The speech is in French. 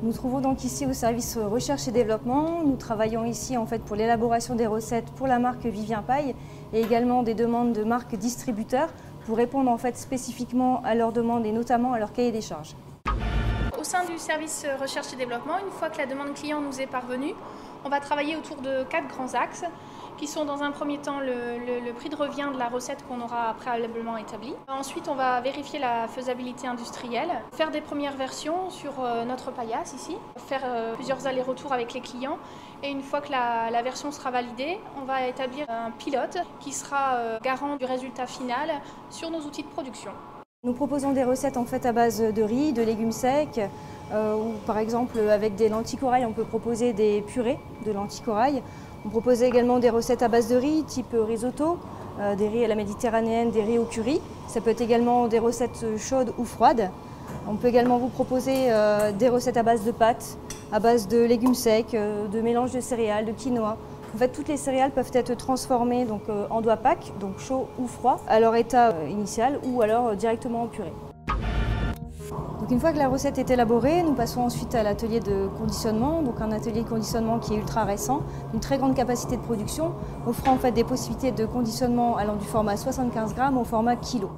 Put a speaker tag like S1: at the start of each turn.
S1: Nous nous trouvons donc ici au service recherche et développement. Nous travaillons ici en fait pour l'élaboration des recettes pour la marque Vivien Paille et également des demandes de marques distributeurs pour répondre en fait spécifiquement à leurs demandes et notamment à leur cahier des charges.
S2: Au sein du service recherche et développement, une fois que la demande client nous est parvenue, on va travailler autour de 4 grands axes qui sont dans un premier temps le prix de revient de la recette qu'on aura préalablement établie. Ensuite, on va vérifier la faisabilité industrielle, faire des premières versions sur notre paillasse ici, faire plusieurs allers-retours avec les clients et une fois que la version sera validée, on va établir un pilote qui sera garant du résultat final sur nos outils de production.
S1: Nous proposons des recettes en fait à base de riz, de légumes secs, ou par exemple avec des lentilles corail, on peut proposer des purées de lentilles corail. On propose également des recettes à base de riz, type risotto, des riz à la méditerranéenne, des riz au curry. Ça peut être également des recettes chaudes ou froides. On peut également vous proposer des recettes à base de pâtes, à base de légumes secs, de mélange de céréales, de quinoa. En fait, toutes les céréales peuvent être transformées donc, en doigts pack, donc chaud ou froid, à leur état initial ou alors directement en purée. Donc une fois que la recette est élaborée, nous passons ensuite à l'atelier de conditionnement, donc un atelier de conditionnement qui est ultra récent, une très grande capacité de production, offrant en fait des possibilités de conditionnement allant du format 75 grammes au format kilo.